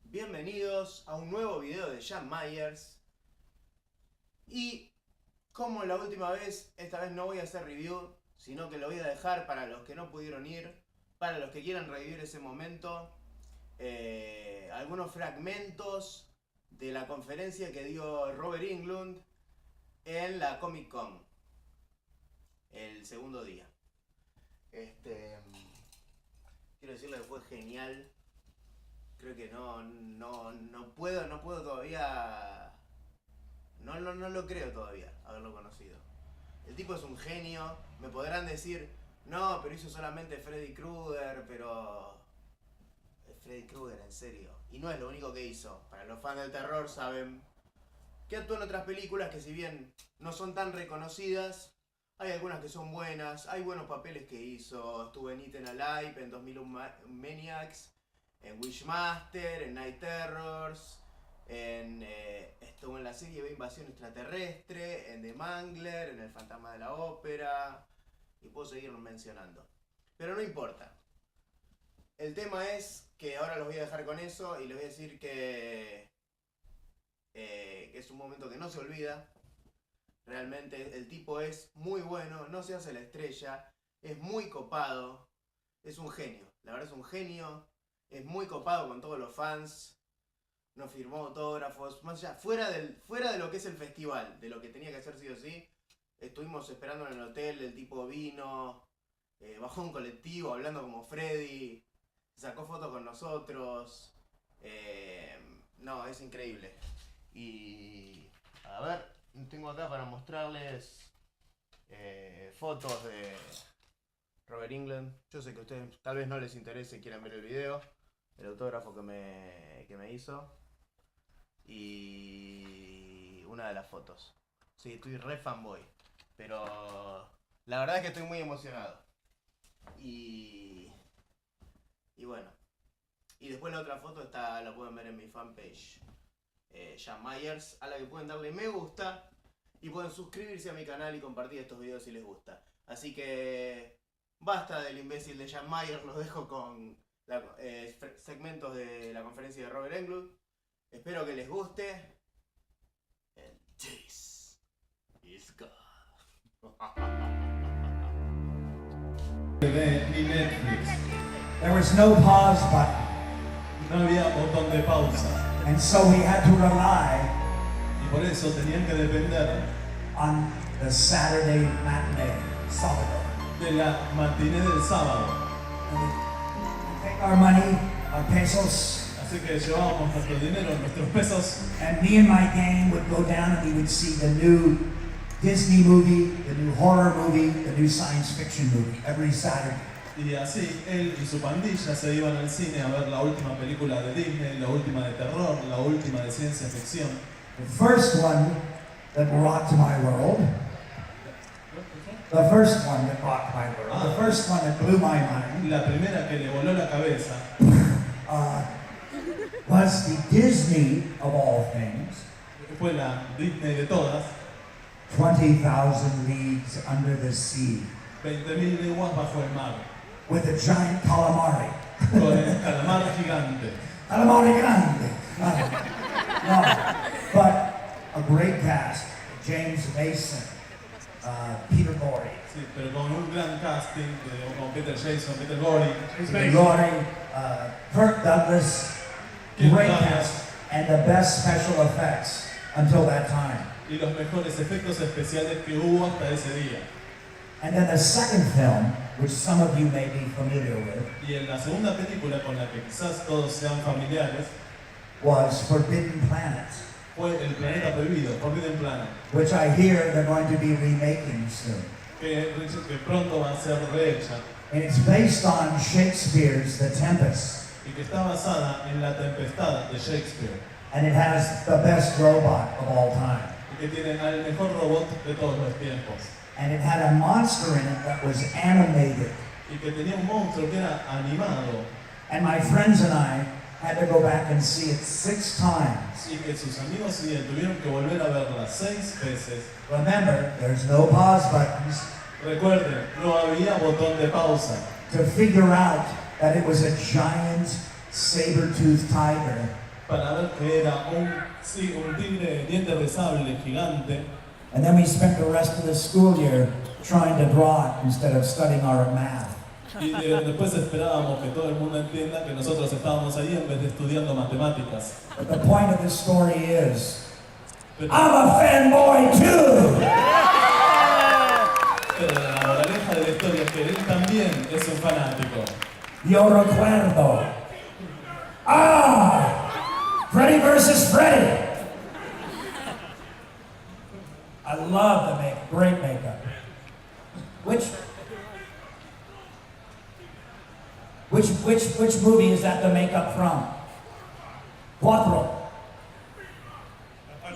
Bienvenidos a un nuevo video de Sham. Y como la última vez, esta vez no voy a hacer review, sino que lo voy a dejar para los que no pudieron ir, para los que quieran revivir ese momento, algunos fragmentos de la conferencia que dio Robert Englund en la Comic Con, el segundo día. Quiero decirle que fue genial. Creo que no puedo todavía. No lo creo todavía, haberlo conocido. El tipo es un genio. Me podrán decir, no, pero hizo solamente Freddy Krueger, pero... Freddy Krueger, en serio. Y no es lo único que hizo. Para los fans del terror saben que actuó en otras películas que, si bien no son tan reconocidas, hay algunas que son buenas. Hay buenos papeles que hizo. Estuvo en Eaten Alive, en 2001 Maniacs, en Wishmaster, en Night Terrors, estuvo en la serie de Invasión Extraterrestre, en The Mangler, en El Fantasma de la Ópera, y puedo seguir mencionando. Pero no importa. El tema es que ahora los voy a dejar con eso y les voy a decir que es un momento que no se olvida. Realmente el tipo es muy bueno, no se hace la estrella, es muy copado, es un genio, la verdad es un genio. Es muy copado con todos los fans. Nos firmó autógrafos. Más allá, fuera de lo que es el festival, de lo que tenía que hacer sí o sí. Estuvimos esperando en el hotel. El tipo vino, bajó un colectivo hablando como Freddy. Sacó fotos con nosotros. No, es increíble. Y a ver, tengo acá para mostrarles fotos de Robert Englund. Yo sé que a ustedes tal vez no les interese y quieran ver el video. El autógrafo que me hizo. Y una de las fotos. Sí, estoy re fanboy. Pero la verdad es que estoy muy emocionado. Y bueno. Y después la otra foto la pueden ver en mi fanpage, Sham, a la que pueden darle me gusta. Y pueden suscribirse a mi canal y compartir estos videos si les gusta. Así que basta del imbécil de Sham. Los dejo con segmentos de la conferencia de Robert Englund. Espero que les guste. And this is God. Ni Netflix. There was no pause button, No había botón de pausa. and so we had to rely Y por eso tenían que depender on the Saturday matinee, sábado. de la matiné del sábado. And we take our money, our pesos, Así que llevábamos nuestro dinero, nuestros pesos, and me and my gang would go down and we would see the new Disney movie, the new horror movie, the new science fiction movie every Saturday. y así él y su pandilla se iban al cine a ver la última película de Disney, la última de terror, la última de ciencia ficción. The first one that rocked my world, the first one that rocked my world, the first one that blew my mind, La primera que le voló la cabeza was the Disney of all things, fue la Disney de todas, 20,000 Leagues Under the Sea, 20.000 leguas bajo el mar, with a giant calamari. con el calamar gigante. Calamari grande. No, but a great cast. James Mason, Peter Lorre, Sí, pero con un gran casting, con Peter Jason, Peter Lorre, Peter Lorre, Kirk Douglas, Kirk great Douglas. cast, and the best special effects until that time. y los mejores efectos especiales que hubo hasta ese día. And then the second film, which some of you may be familiar with, Y en la segunda película, con la que quizás todos sean familiares, was Forbidden Planet, fue El Planeta Prohibido, Forbidden Planet, which I hear they're going to be remaking soon. que pronto va a ser rehecha And it's based on Shakespeare's The Tempest. y que está basada en La Tempestad de Shakespeare, And it has the best robot of all time. y que tiene al mejor robot de todos los tiempos, And it had a monster in it that was animated. y que tenía un monstruo que era animado, And my friends and I had to go back and see it 6 times. y que sus amigos y él tuvieron que volver a verla 6 veces. Remember, there's no pause buttons Recuerden, no había botón de pausa to figure out that it was a giant saber-toothed tiger para ver que era un tigre de dientes de sable gigante. And then we spent the rest of the school year trying to draw it instead of studying our math. Y después esperábamos que todo el mundo entienda que nosotros estábamos ahí en vez de estudiando matemáticas. But the point of this story is, I'm a fanboy too! Pero la moraleja de la historia es que él también es un fanático. Yo recuerdo. Freddy versus Freddy! I love the makeup, great makeup. Which movie is that the makeup from? Cuatro. Le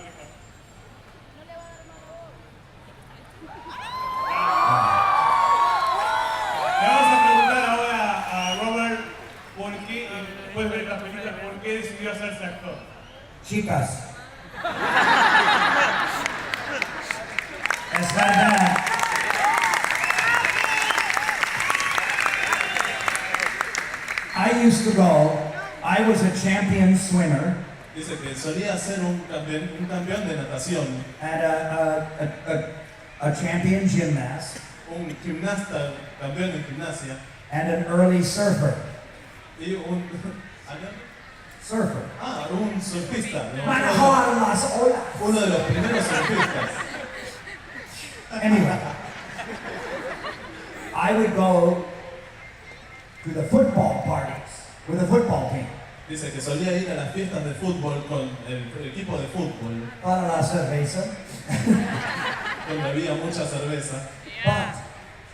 vamos a preguntar ahora a Robert por qué, después de ver estas películas, por qué decidió hacerse actor. Chicas. Es verdad. I was a champion swimmer. Dice que solía ser un campeón de natación. And a champion gymnast. Un gimnasta, campeón en gimnasia. And an early surfer. Y un surfer. Un surfista. Manejó las olas. Uno de los primeros surfistas. Anyway, I would go to the football parties with the football team. Dice que solía ir a las fiestas de fútbol con el equipo de fútbol. Para la cerveza. Donde había mucha cerveza. But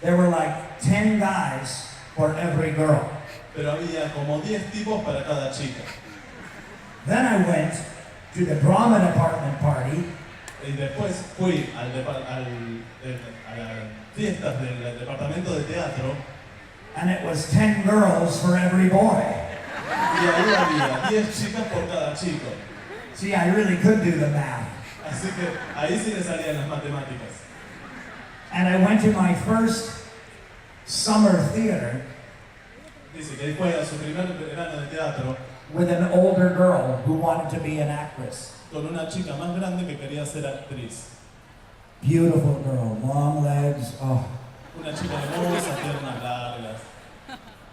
there were like 10 guys for every girl. Pero había como 10 tipos para cada chica. Then I went to the drama department party. Y después fui a las fiestas del departamento de teatro. And it was 10 girls for every boy. Y ahí había 10 chicas por cada chico. See, I really could do the math. Así que ahí sí le salían las matemáticas. And I went to my first summer theater. Dice que fue a su primer verano de teatro. With an older girl who wanted to be an actress. Con una chica más grande que quería ser actriz. Beautiful girl, long legs. Oh. Una chica hermosa, piernas largas.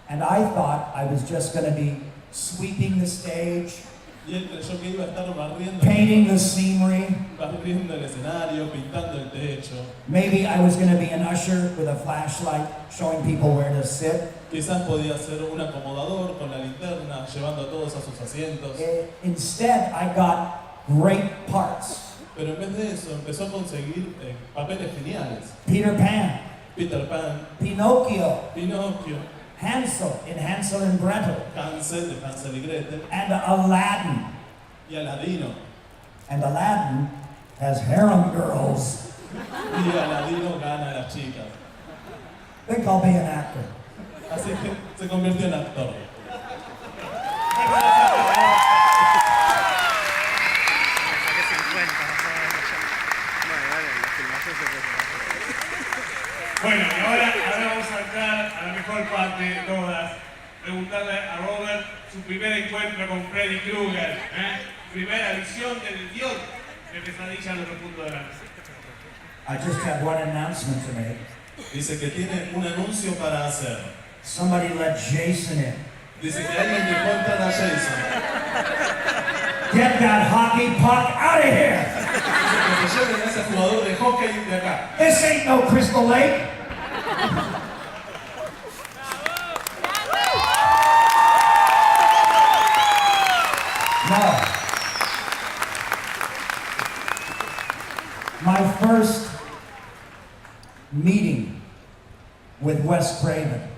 And I thought I was just going to be sweeping the stage. Y él creyó que iba a estar barriendo, painting the scenery. Barriendo el escenario, pintando el techo. Maybe I was going to be an usher with a flashlight showing people where to sit. Quizás podía ser un acomodador con la linterna, llevando a todos a sus asientos. Instead, I got great parts. Pero en vez de eso, empezó a conseguir papeles geniales. Peter Pan. Peter Pan. Pinocchio. Pinocchio. Hansel in Hansel and Gretel. Hansel de Hansel y Gretel. And Aladdin. Y Aladino. And Aladdin has harem girls. Y Aladino gana a las chicas. I think I'll be an actor. Así que se convirtió en actor. Bueno, y ahora vamos a entrar a la mejor parte de todas. Preguntarle a Robert su primer encuentro con Freddy Krueger. Primera visión del dios de Pesadilla en lo profundo de la noche. I just have one announcement to make. Dice que tiene un anuncio para hacer. Somebody let Jason in. Dice que alguien dejó entrar a Jason. Get that hockey puck out of here! Dice que se lleven a ese jugador de hockey de acá. This ain't no Crystal Lake. No. My first meeting with Wes Craven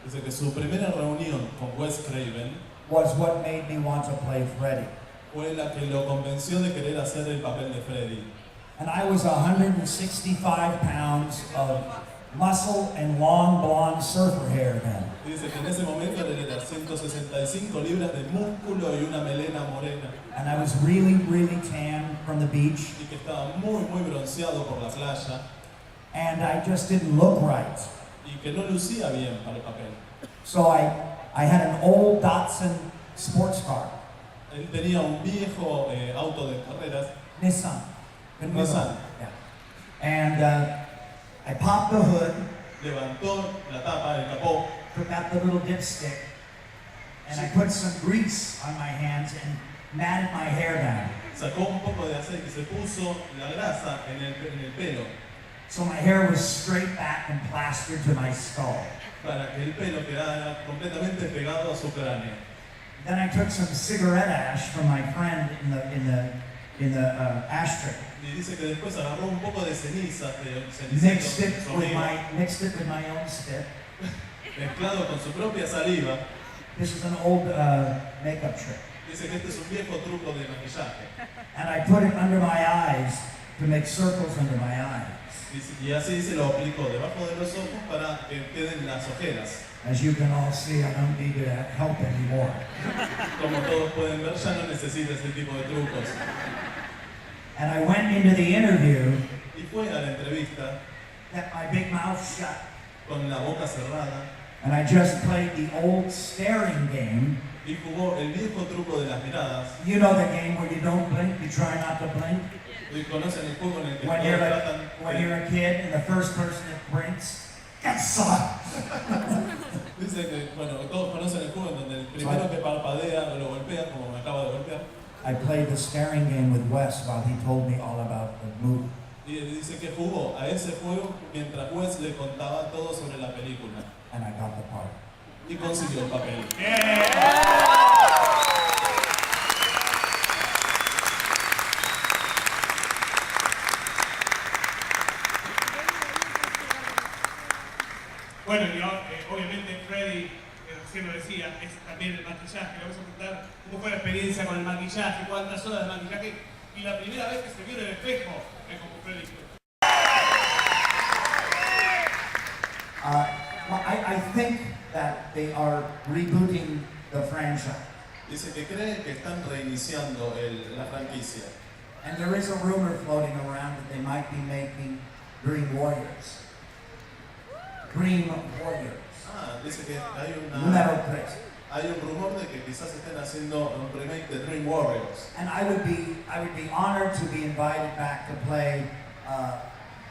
Dice que su primera reunión con Wes Craven was what made me want to play Freddy. fue la que lo convenció de querer hacer el papel de Freddy. And I was 165 pounds of muscle and long blonde surfer hair then. Dice que en ese momento él era 165 libras de músculo y una melena morena. And I was really, really tan from the beach. Y que estaba muy, muy bronceado por la playa. And I just didn't look right. Y que no lucía bien para el papel. So I had an old Datsun sports car. Él tenía un viejo auto de carreras, Nissan. Nissan. Yeah. And I popped the hood, Levantó la tapa, el capó, took out the little dipstick, and I put some grease on my hands and matted my hair down. sacó un poco de aceite y se puso la grasa en el pelo, So my hair was straight back and plastered to my skull. para que el pelo quedara completamente pegado a su cráneo. Then I took some cigarette ash from my friend in the ashtray. Y dice que después agarró un poco de cenizas, de Mixed it cenicero, with my own spit. mezclado con su propia saliva. This is an old makeup trick. Dice que este es un viejo truco de maquillaje. And I put it under my eyes to make circles under my eyes. Y así dice, lo aplicó debajo de los ojos para que queden las ojeras. As you can all see, I don't need help anymore. Como todos pueden ver, ya no necesita ese tipo de trucos. And I went into the interview, Y fue a la entrevista kept my big mouth shut, con la boca cerrada and I just played the old staring game. y jugó el viejo truco de las miradas. You know the game where you don't blink, you try not to blink. Y conocen el juego en el que When todos you're, tratan when you're a kid and the first person that blinks gets sucked. Dice que, bueno, todos conocen el juego en donde el primero que parpadea lo golpea, como me acaba de golpear. I played the staring game with Wes while he told me all about the movie. Y dice que jugó a ese juego mientras Wes le contaba todo sobre la película. And I got the part. Y consiguió el papel. Bueno, y obviamente Freddy, recién lo decía, es también el maquillaje. Le vamos a contar cómo fue la experiencia con el maquillaje, cuántas horas de maquillaje y la primera vez que se vio en el espejo como Freddy. Well, I think that they are rebooting the franchise. Dice que cree que están reiniciando la franquicia. And there is a rumor floating around that they might be making Dream Warriors. Dream Warriors. Dice que hay Número 3. hay un rumor de que quizás estén haciendo un remake de Dream Warriors. And I would be honored to be invited back to play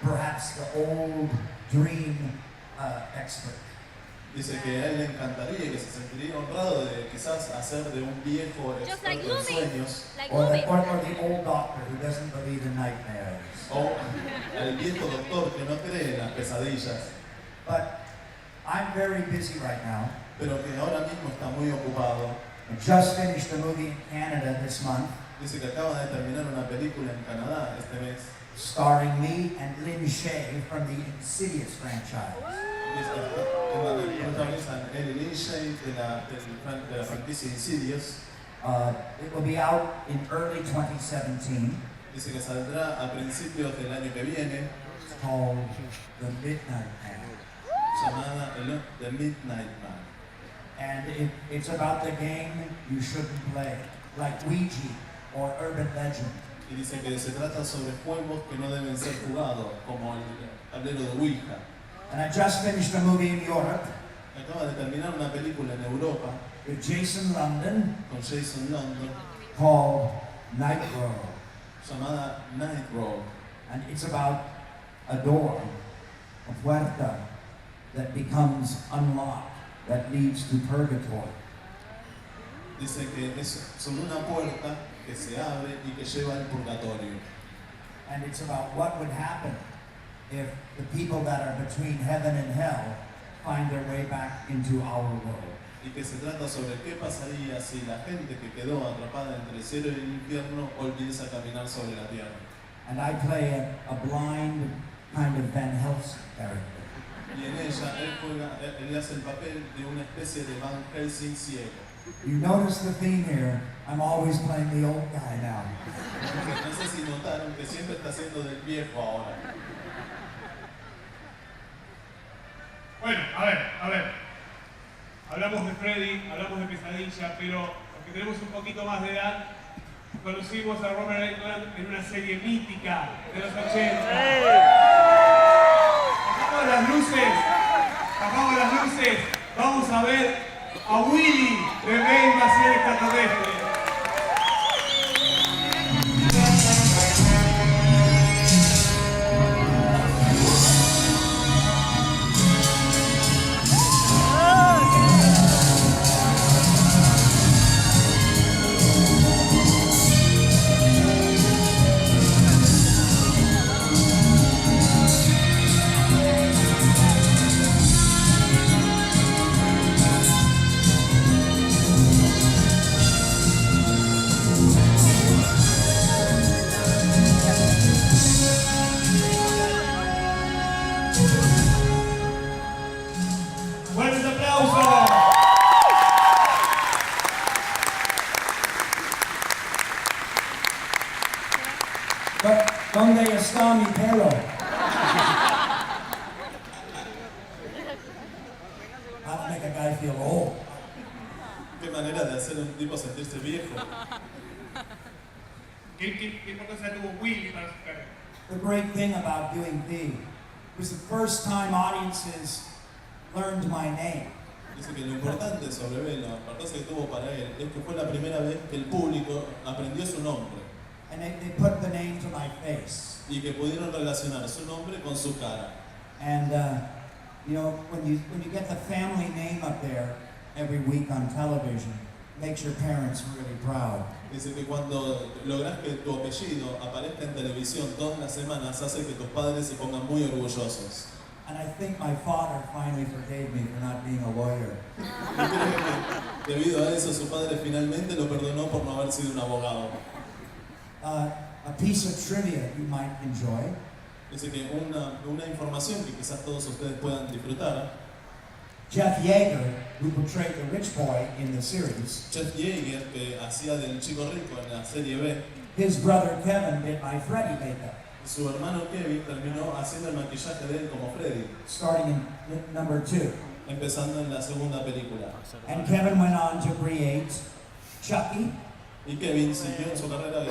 perhaps the old Dream expert. Dice que a él le encantaría y que se sentiría honrado de quizás hacer de un viejo experto en sueños Or the old doctor who doesn't believe in nightmares. o al viejo doctor que no cree en las pesadillas, But I'm very busy right now. pero que ahora mismo está muy ocupado. I just finished a movie in Canada this month, Dice que acaba de terminar una película en Canadá este mes, starring me and Lin Shaye from the Insidious franchise. en donde protagonizan él y Lindsay de la franquicia Insidious. It will be out in early 2017. Dice que saldrá a principios del año que viene, It's called The Midnight Man. llamada The Midnight Man. And it's about the game you shouldn't play, like Ouija or Urban Legend. Y dice que se trata sobre juegos que no deben ser jugados, como el tablero de Ouija. And I just finished a movie in Europe Acaba de terminar una película en Europa with Jason London con Jason London called Night Row. llamada Night Row. And it's about a door, a puerta, that becomes unlocked, that leads to purgatory. Dice que es sobre una puerta que se abre y que lleva al purgatorio. And it's about what would happen if the people that are between heaven and hell find their way back into our world. Y que se trata sobre qué pasaría si la gente que quedó atrapada entre el cielo y el infierno volviese a caminar sobre la tierra. And I play a blind kind of Van Helsing character. Y en ella él hace el papel de una especie de Van Helsing ciego. You notice the theme here, I'm always playing the old guy now. No sé si notaron que siempre está haciendo del viejo ahora. Bueno, a ver. Hablamos de Freddy, hablamos de pesadilla, pero los que tenemos un poquito más de edad, conocimos a Robert Englund en una serie mítica de los 80. Apagamos las luces, vamos a ver a Willy de Ben Vacía Extraterrestre. How to make a guy feel old. Qué manera de hacer un tipo sentirse viejo. ¿Qué importancia tuvo Willy para su carrera? The great thing about doing V was the first time audiences learned my name. Dice que lo importante sobre Bela, la importancia que tuvo para él, es que fue la primera vez que el público aprendió su nombre. And they put the name to my face. Y que pudieron relacionar su nombre con su cara. And you know, when you get the family name up there every week on television, makes your parents really proud. Dice que cuando logras que tu apellido aparezca en televisión todas las semanas, hace que tus padres se pongan muy orgullosos. And I think my father finally forgave me for not being a lawyer. Y creo que debido a eso su padre finalmente lo perdonó por no haber sido un abogado. A piece of trivia you might enjoy. Dice que una información que quizás todos ustedes puedan disfrutar. Jeff Yeager, who portrayed the rich boy in the series, Jeff Yeager, que hacía del chico rico en la serie B, his brother Kevin did my Freddy makeup, su hermano Kevin terminó haciendo el maquillaje de él como Freddy, starting in number 2. empezando en la segunda película. And Kevin went on to create Chucky, Y Kevin siguió en su carrera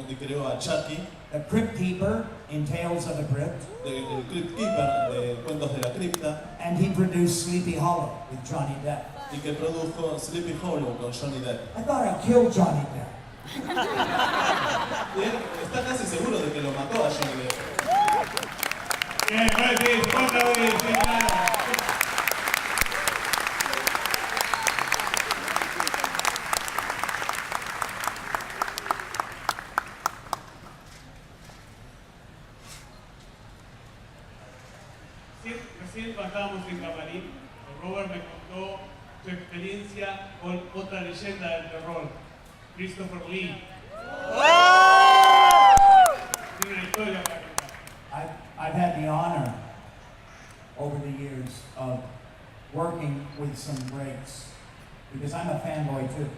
y creó a Chucky, the Crypt Keeper in Tales of the Crypt, el Crypt Keeper de Cuentos de la Cripta, and he produced Sleepy Hollow with Johnny Depp. y que produjo Sleepy Hollow con Johnny Depp. I thought I killed Johnny Depp. Y él está casi seguro de que lo mató a Johnny Depp. Bien, gracias, otra vez, claro. Recién estábamos en camarín, Robert me contó su experiencia con otra leyenda del terror, Christopher Lee. Tiene una historia para contar. I've had the honor over the years of working with some greats, because I'm a fanboy too.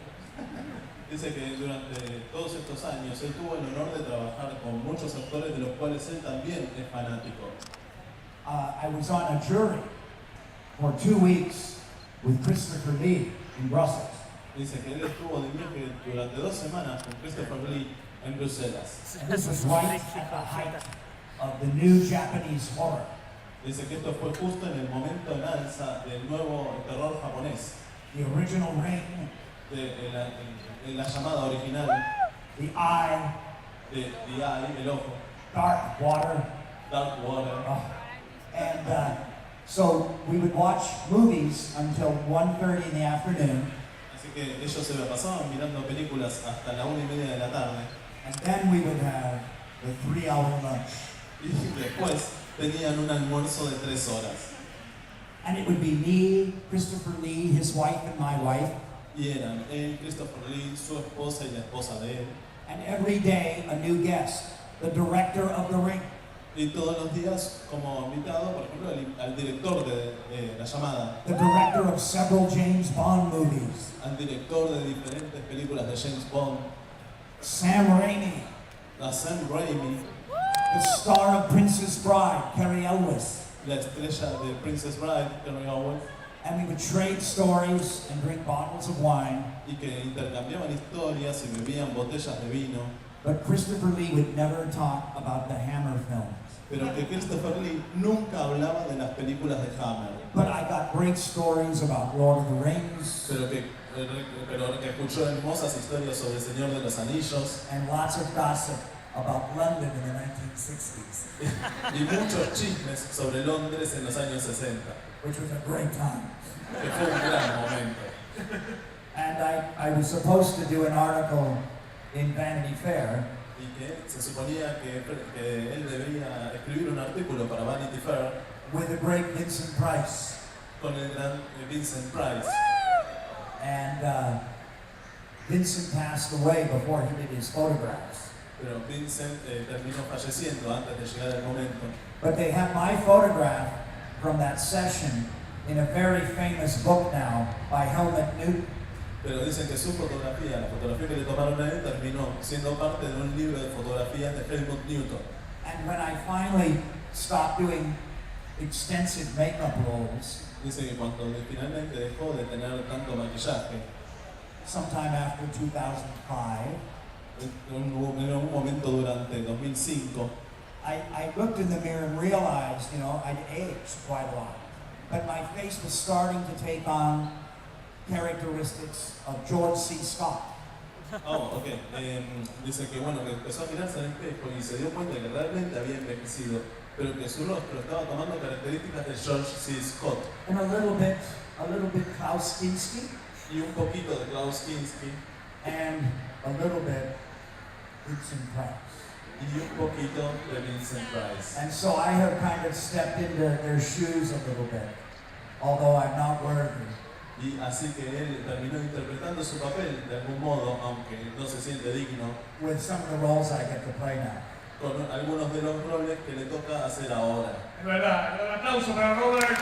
Dice que durante todos estos años él tuvo el honor de trabajar con muchos actores de los cuales él también es fanático. I was on a jury for 2 weeks with Christopher Lee in Brussels. Dice que él estuvo de viaje durante 2 semanas con Christopher Lee en Bruselas. And this was right at the height of the new Japanese horror. Dice que esto fue justo en el momento en alza del nuevo terror japonés, The original Ring, de la llamada original The Eye, de The Eye, el ojo, Dark Water. Dark Water. And so we would watch movies until 1:30 in the afternoon, Así que ellos se la pasaban mirando películas hasta la 1:30 de la tarde and then we would have the 3-hour lunch. y después tenían un almuerzo de 3 horas. And it would be me, Christopher Lee, his wife, and my wife. Y eran él, Christopher Lee, su esposa y la esposa de él. And every day a new guest, the director of The Ring, Y todos los días como invitado, por ejemplo, al director de La Llamada, the director of several James Bond movies, al director de diferentes películas de James Bond, Sam Raimi, a Sam Raimi, the star of Princess Bride, Carrie Elwes. la estrella de Princess Bride, Terry Howard, And we would trade stories and drink bottles of wine. y que intercambiaban historias y bebían botellas de vino, But Christopher Lee would never talk about the Hammer films. pero que Christopher Lee nunca hablaba de las películas de Hammer, But I got great stories about Lord of the Rings pero que escuchó hermosas historias sobre el Señor de los Anillos and lots of gossip about London in the 1960s, y muchos chismes sobre Londres en los años 60, which was a great time. que fue un gran momento. And I was supposed to do an article in Vanity Fair, Y que se suponía que él debería escribir un artículo para Vanity Fair with the great Vincent Price. con el gran Vincent Price. And Vincent passed away before he did his photographs. Pero Vincent terminó falleciendo antes de llegar el momento. But they have my photograph from that session in a very famous book now by Helmut Newton. Pero dicen que su fotografía, la fotografía que le tomaron a él, terminó siendo parte de un libro de fotografías de Helmut Newton. And when I finally stopped doing extensive makeup roles Dice que cuando finalmente dejó de tener tanto maquillaje, sometime after 2005, en un momento durante 2005, I looked in the mirror and realized, you know, I'd aged quite a lot. But my face was starting to take on characteristics of George C. Scott. oh, ok, dice que bueno, que empezó a mirarse al espejo y se dio cuenta que realmente había envejecido, pero que su rostro estaba tomando características de George C. Scott. And a little bit Klaus Kinski, Y un poquito de Klaus Kinski, and a little bit Vincent Price. y un poquito de Vincent Price. And so I have kind of stepped into their shoes a little bit, although I'm not worthy. Y así que él terminó interpretando su papel de algún modo, aunque no se siente digno, With some of the roles I get to play now. con algunos de los roles que le toca hacer ahora. Es verdad, un aplauso para Robert.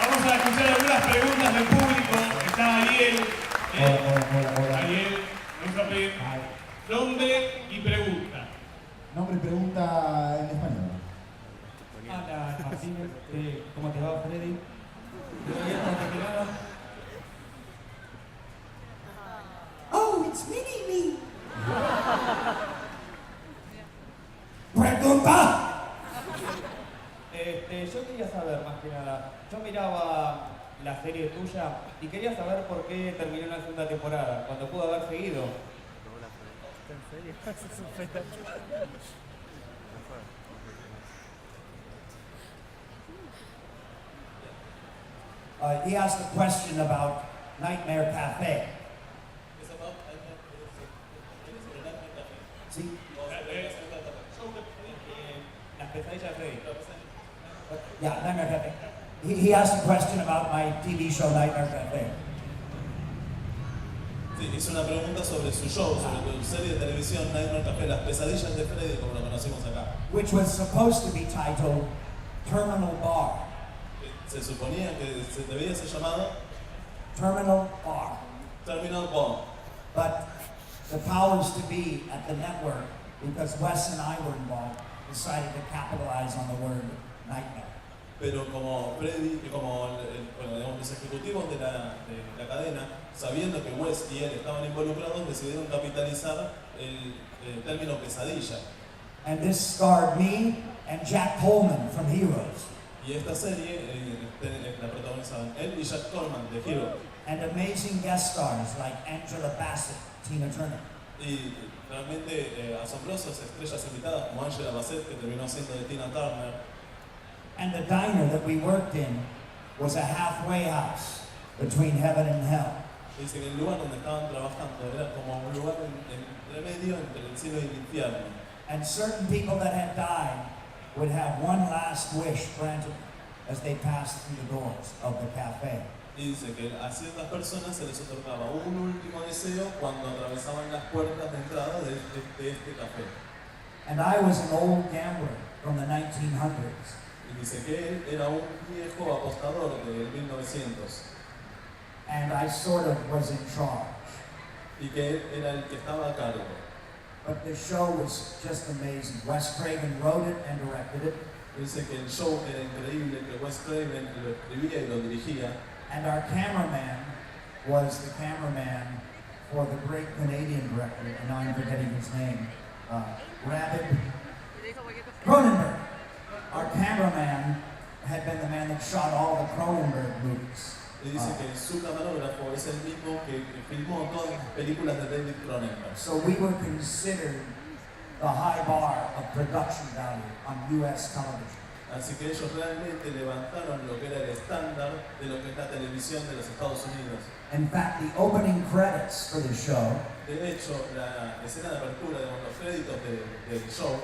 Vamos a escuchar algunas preguntas del público. Está Ariel. Hola. Ariel, vamos a pedir nombre y pregunta. Nombre y pregunta en español. Hola Martínez, ¿cómo te va Freddy? Oh, it's me. Pregunta. Yo quería saber más que nada, yo miraba la serie tuya y quería saber por qué terminó en la segunda temporada, cuando pudo haber seguido. He asked a question about Nightmare Cafe. See? Las pesadillas de Freddy. Yeah, Nightmare Cafe. He asked a question about my TV show Nightmare Cafe. Sí, hizo una pregunta sobre su show, sobre su serie de televisión Nightmare Café, Las pesadillas de Freddy, como lo conocimos acá. Which was supposed to be titled Terminal Bar. Se suponía que se debía ser llamado Terminal Bar. Terminal Bar. But the powers to be at the network, because Wes and I were involved, decided to capitalize on the word nightmare. Pero como Freddy, como bueno, digamos, los ejecutivos de la cadena, sabiendo que Wes y él estaban involucrados, decidieron capitalizar el término pesadilla. And this starred me and Jack Coleman from Heroes. Y esta serie la protagonizaban él y Jack Coleman de Hero. And amazing guest stars like Angela Bassett, Tina Turner. Y realmente asombrosas estrellas invitadas como Angela Bassett, que terminó haciendo de Tina Turner. And the diner that we worked in was a halfway house between heaven and hell. Dice que el lugar donde estaban trabajando era como un lugar entre medio entre el cielo y el infierno. And certain people that had died would have one last wish granted as they passed through the doors of the cafe. Y dice que a ciertas personas se les otorgaba un último deseo cuando atravesaban las puertas de entrada de este café. And I was an old gambler from the 1900s. Y dice que él era un viejo apostador del 1900. And I sort of was in charge. Y que él era el que estaba a cargo. But the show was just amazing. Wes Craven wrote it and directed it. Dice que el show era increíble, que Wes Craven lo escribía y lo dirigía. And our cameraman was the cameraman for the great Canadian director, and now I'm forgetting his name, Robert Cronenberg. Our cameraman had been the man that shot all the Cronenberg movies. Y dice que su camarógrafo es el mismo que filmó todas las películas de David Cronenberg. So we were considered the high bar of production value on U.S. television. Así que ellos realmente levantaron lo que era el estándar de lo que es la televisión de los Estados Unidos. In fact, the opening credits for the show De hecho, la escena de apertura de los créditos del show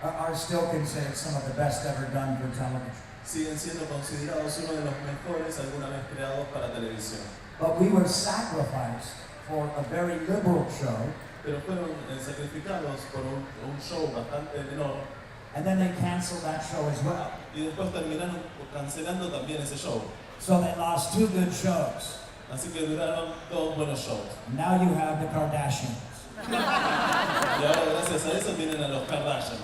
are still considered some of the best ever done for television. siguen siendo considerados uno de los mejores alguna vez creados para televisión. But we were sacrificed for a very liberal show, Pero fueron sacrificados por un show bastante menor and then they canceled that show as well. y después terminaron cancelando también ese show. So they lost two good shows. Así que duraron dos buenos shows. Now you have the Kardashians. Y ahora gracias a eso tienen a los Kardashians.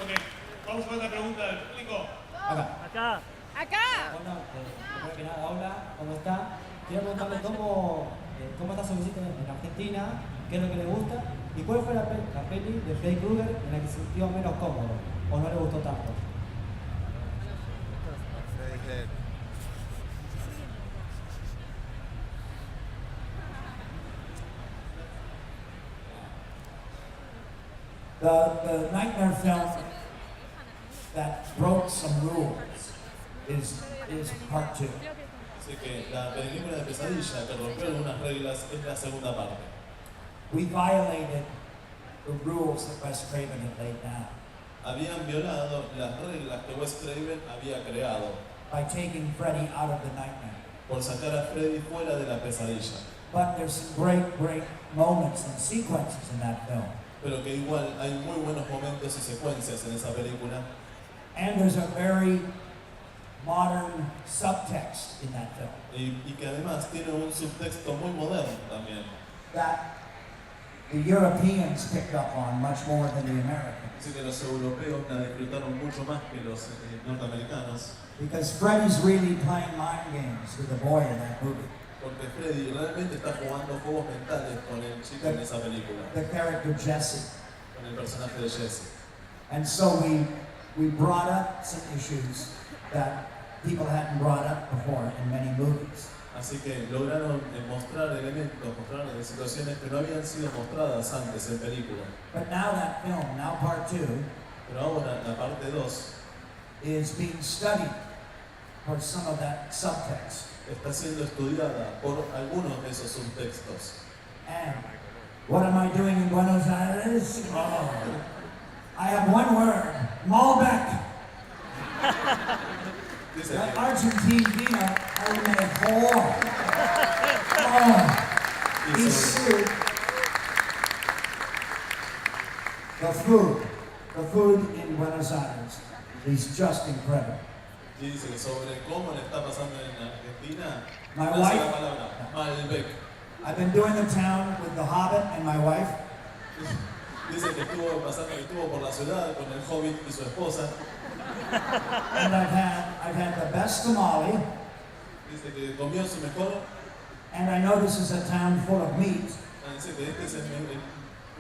Ok, vamos con otra pregunta del público. Acá. Bueno, primero que nada, hola, ¿cómo está? Quiero preguntarle cómo está su visita en Argentina, qué es lo que le gusta y cuál fue la peli de Freddy Krueger en la que se sintió menos cómodo o no le gustó tanto. The nightmare film that broke some rules is part 2. Así que la película de pesadilla que rompió algunas reglas es la segunda parte. We violated the rules that Wes Craven had laid down Habían violado las reglas que Wes Craven había creado by taking Freddy out of the nightmare. por sacar a Freddy fuera de la pesadilla. But there's some great moments and sequences in that film. Pero que igual hay muy buenos momentos y secuencias en esa película. And there's a very modern subtext in that film Y que además tiene un subtexto muy moderno también. that the Europeans picked up on much more than the Americans. Así que los europeos la disfrutaron mucho más que los norteamericanos. Because Freddy's really playing mind games with the boy in that movie. Porque Freddy realmente está jugando juegos mentales con el chico en esa película. The character Jesse. Con el personaje de Jesse. And so we brought up some issues that people hadn't brought up before in many movies. Así que lograron mostrar elementos, mostrar situaciones que no habían sido mostradas antes en película. But now that film, now part 2, Pero ahora la parte 2 is being studied for some of that subtext. está siendo estudiada por algunos de esos subtextos. And what am I doing in Buenos Aires? Oh, I have one word, Malbec. Dice That que, Argentina al mejor. Oh, y he's sobre, sued. The food in Buenos Aires is just incredible. y dice que sobre cómo le está pasando en Argentina, My una wife- sola palabra, Malbec. I've been doing the town with the Hobbit and my wife, Dice que estuvo por la ciudad con el Hobbit y su esposa. and I've had the best tamale, Dice que comió su mejor. and I know this is a town full of meat, Dice que este es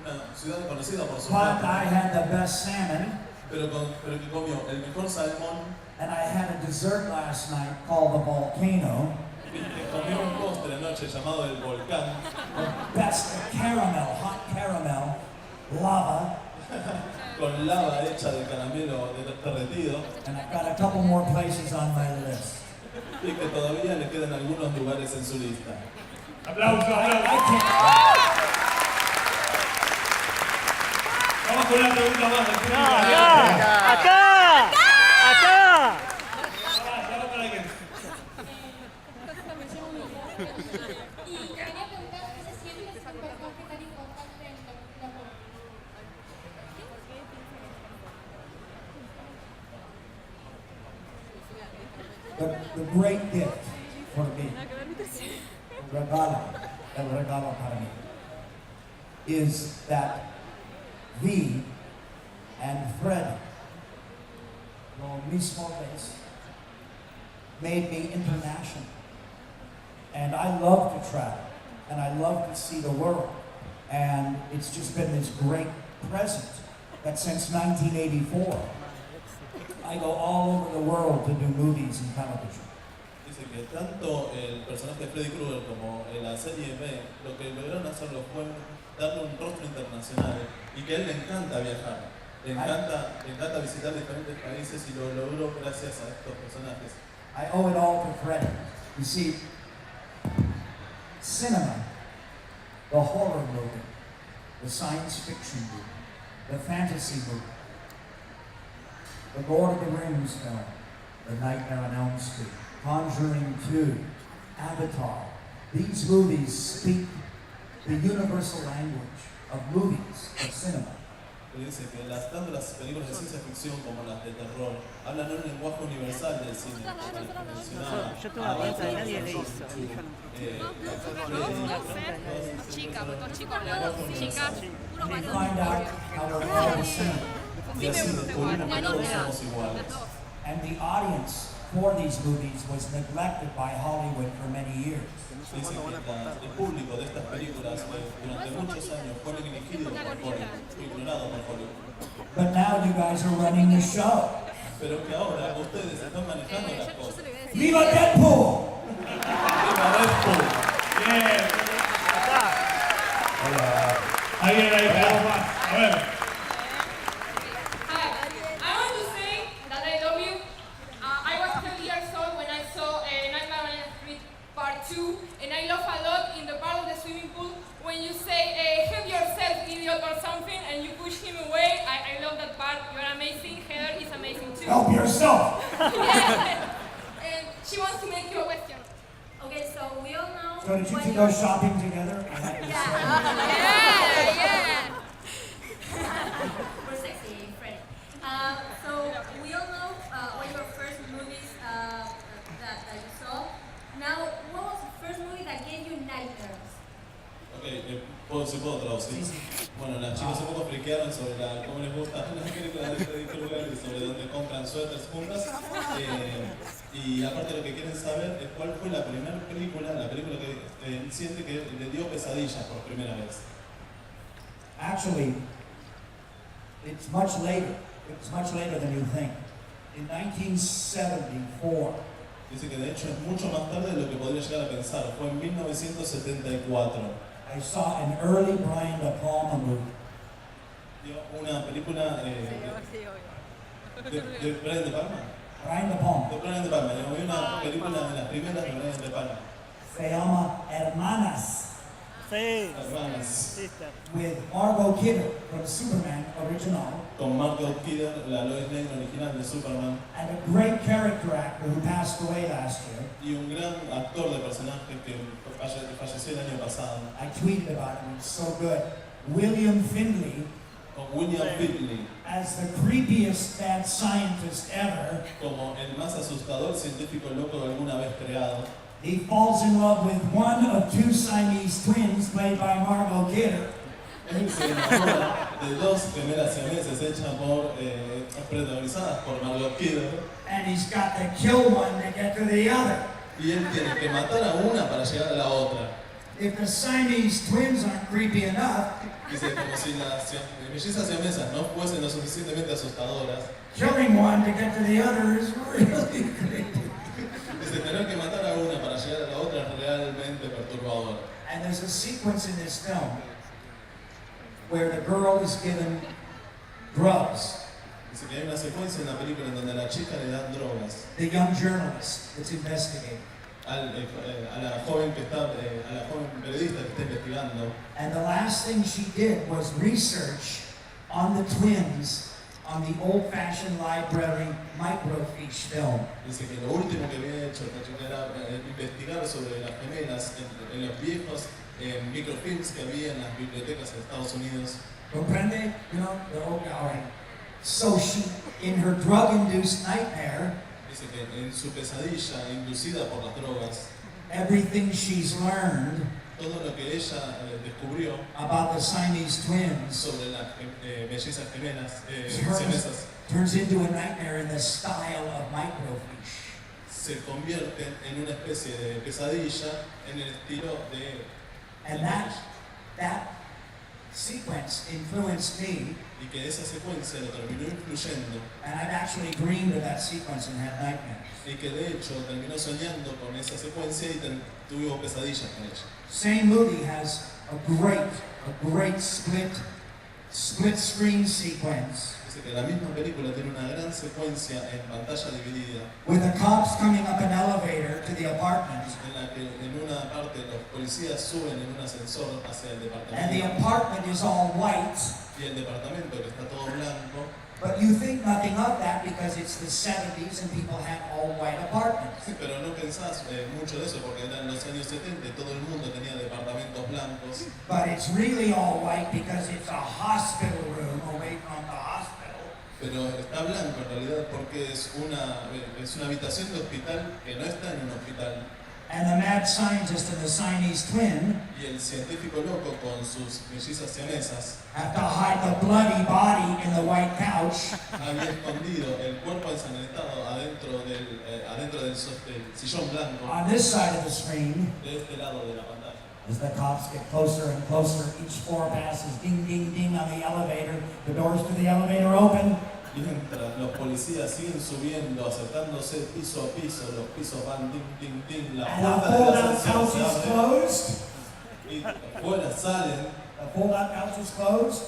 una ciudad conocida por su but I carne, had the best salmon, pero que comió el mejor salmón. and I had a dessert last night called the Volcano, Y comió un postre anoche llamado el volcán, the best caramel, hot caramel, lava, con lava hecha de caramelo derretido, and I've got a couple more places on my list. y que todavía le quedan algunos lugares en su lista. Aplausos, I aplausos. can't. Vamos con una pregunta más del público. ¡Acá! Vamos para alguien. Y quería preguntar qué se siente ser un personaje tan importante en la cultura pop. The great gift for me, el regalo para mí, is that Vi and Fred, lo mismo vez, made me international. And I love to travel, and I love to see the world. And it's just been this great present that since 1984, I go all over the world to do movies and television. Dice que tanto el personaje de Freddy Krueger como la serie B, lo que lograron hacerlo fue darle un rostro internacional y que a él le encanta viajar, le encanta visitar diferentes países y lo logró gracias a estos personajes. I owe it all to Fred. You see, cinema, the horror movie, the science fiction movie, the fantasy movie, the Lord of the Rings film, The Nightmare on Elm Street, Conjuring 2, Avatar. These movies speak the universal language of movies, of cinema. que dice que tanto las películas de ciencia ficción como las de terror hablan un lenguaje universal del cine, como les mencionaba. Yo tengo una pregunta de nadie le hizo. Chica, porque todos chicos hablando, chicas, puro We varón. find out how we're all the same. Y así descubrimos que todos somos iguales. And the audience for these movies was neglected by Hollywood for many years. Dice que el público de estas películas durante muchos años fue elegido por Hollywood, fue ignorado por Hollywood. But now you guys are running the show. Pero que ahora ustedes están manejando las cosas. ¡Viva Deadpool! ¡Viva Deadpool! Bien. Alguien ahí, tenemos más. A ver. Hi, I want to say that I love you. I was 10 years old when I saw Nightmare on Elm Street Part 2, and I laugh a lot in the part of the swimming pool when you say, help yourself, idiot, or something, and you push him away. I love that part. You're amazing. Heather is amazing too. Help yourself! Yes. And she wants to make you a question. Okay, so we all know. So did you when two you're- go shopping together? I have to say. Yeah. We're sexy, Freddy. So we all know what your first movies that you saw. Now, what was the first movie that gave you nightmares? Ok, si puedo traducir. Bueno, las chicas un poco friquearon sobre cómo les gustan las películas de Freddy Krueger y sobre dónde compran suéteres juntas. Y aparte lo que quieren saber es cuál fue la primera película, que siente que le dio pesadillas por primera vez. Actually, it's much later. It's much later than you think. In 1974, Dice que de hecho es mucho más tarde de lo que podría llegar a pensar. Fue en 1974. I saw an early Brian De Palma movie. Dio una película de Brian De Palma. Brian De Palma. De Brian De Palma. Yo vi una película de las primeras de Brian De Palma. Se llama Hermanas, Sí. Hermanas. Sister. with Margot Kidder from Superman original, Con Margot Kidder, la Lois Lane original de Superman. and a great character actor who passed away last year. Y un gran actor de personaje que falleció el año pasado. I tweeted about him, it's so good. William Findley Con William Findley as the creepiest mad scientist ever. como el más asustador científico loco alguna vez creado. He falls in love with one of two Siamese twins played by Margot Kidder. Él se enamora de dos gemelas siameses hechas protagonizadas por Margot Kidder. And he's got to kill one to get to the other. Y él tiene que matar a una para llegar a la otra. If the Siamese twins aren't creepy enough, Dice como si las mellizas siamesas no fuesen lo suficientemente asustadoras. killing one to get to the other is really creepy. Dice tener que matar a una para llegar a la otra es realmente perturbador. And there's a sequence in this film where the girl is given drugs. Dice que hay una secuencia en la película en donde a la chica le dan drogas. The young journalist that's investigating. A la joven periodista que está investigando. And the last thing she did was research on the twins on the old-fashioned library microfiche film. Dice que lo último que había hecho esta chica era investigar sobre las gemelas en los viejos microfilms que había en las bibliotecas de Estados Unidos. Comprende? You know, the old guy. So she, in her drug-induced nightmare, Dice que en su pesadilla inducida por las drogas, everything she's learned todo lo que ella descubrió about the Siamese twins sobre las mellizas gemelas turns, siamesas turns into a nightmare in the style of microfiche. se convierten en una especie de pesadilla en el estilo de And that sequence influenced me, y que esa secuencia lo terminó influyendo and I've actually dreamed of that sequence and had nightmares. y que de hecho terminó soñando con esa secuencia y tuvo pesadillas con ella. Same movie has a great split screen sequence Dice que la misma película tiene una gran secuencia en pantalla dividida with the cops coming up an elevator to the apartment, en la que en una parte los policías suben en un ascensor hacia el and the departamento apartment is all white, y el departamento que está todo blanco But you think nothing of that because it's the 70s and people had all white apartments. Sí, pero no pensás mucho de eso porque eran los años 70 y todo el mundo tenía departamentos blancos. But it's really all white because it's a hospital room away from the hospital. Pero está blanco en realidad porque es una habitación de hospital que no está en un hospital. And the mad scientist and the Siamese twin Y el científico loco con sus mellizas siamesas have to hide the bloody body in the white couch. había escondido el cuerpo ensangrentado adentro del sillón blanco On this side of the screen, de este lado de la pantalla. as the cops get closer and closer, each floor passes ding, ding, ding on the elevator. The doors to the elevator open. Mientras los policías siguen subiendo, acercándose piso a piso, los pisos van ding, ding, ding, la And the puerta del fold-out ascensor couch se is abre closed. y afuera salen, The fold-out couch is closed.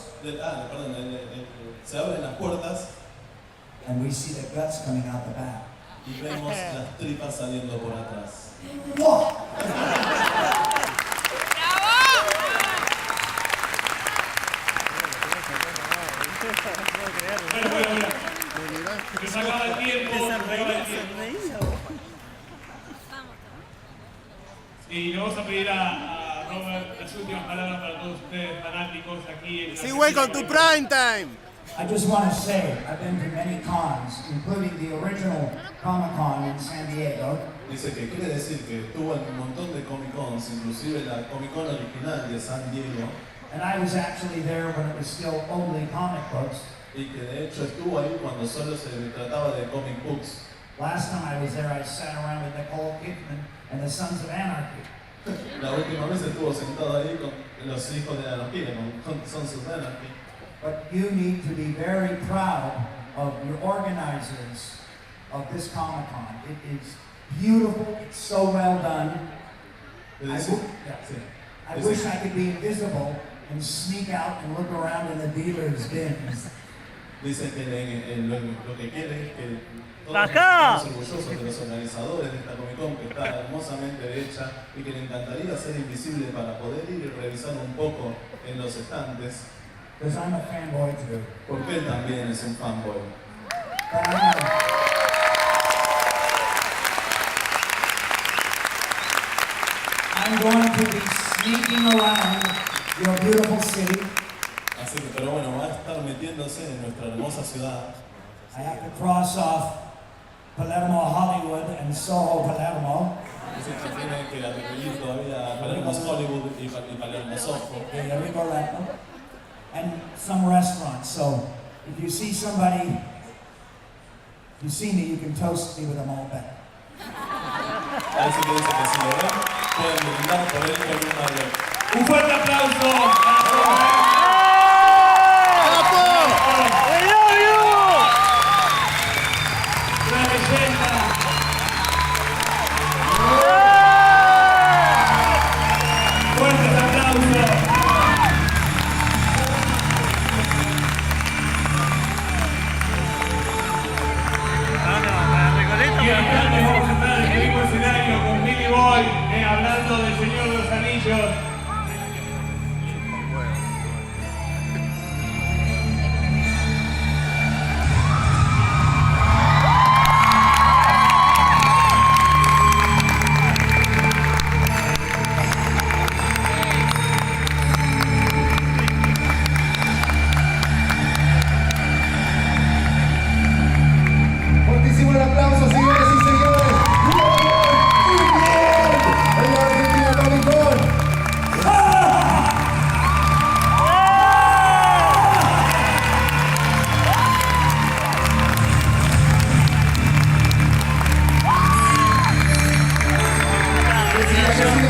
se abren las puertas And we see the guts coming out the back. y vemos las tripas saliendo por atrás. Bueno. Que se acaba el tiempo. Y le vamos a pedir a Robert las últimas palabras para todos ustedes fanáticos aquí en Sí, güey, con tu prime time. I just want to say, I've been to many cons, including the original Comic Con in San Diego. Dice que quiere decir que estuvo en un montón de Comic Cons, inclusive la Comic Con original de San Diego. And I was actually there when it was still only comic books. Y que de hecho estuvo ahí cuando solo se trataba de comic books. Last time I was there, I sat around with Nicole Kidman and the Sons of Anarchy. La última vez estuvo sentado ahí con los hijos de la anarquía, con Sons of Anarchy. But you need to be very proud of your organizers of this Comic Con. It is beautiful, it's so well done. I wish I could be invisible and sneak out and look around in the dealer's bins. Dice que lo que quiere es que todos ¡Bajá! estamos orgullosos de los organizadores de esta Comic Con que está hermosamente hecha y que le encantaría ser invisible para poder ir y revisar un poco en los estantes. Because I'm a fanboy too. Porque él también es un fanboy. But I'm going to be sneaking around your beautiful city. Así que, pero bueno, va a estar metiéndose en nuestra hermosa ciudad. I have to cross off Palermo, Hollywood, and Soho, Palermo. Dice que tiene que atribuir todavía Palermo Hollywood y Palermo Soho. And some restaurants. So if you see somebody, if you see me, you can toast me with a Malbec. Así que dice que si lo ven, pueden brindar por él con un Malbec. Un fuerte aplauso. Hablando del Señor de los Anillos. Fuertísimo el aplauso, señores y señores.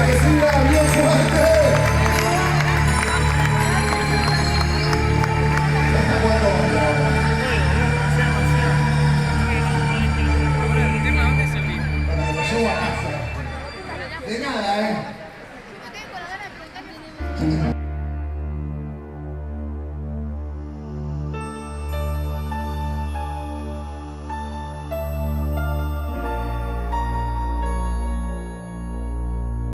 Que siga, bien jugado.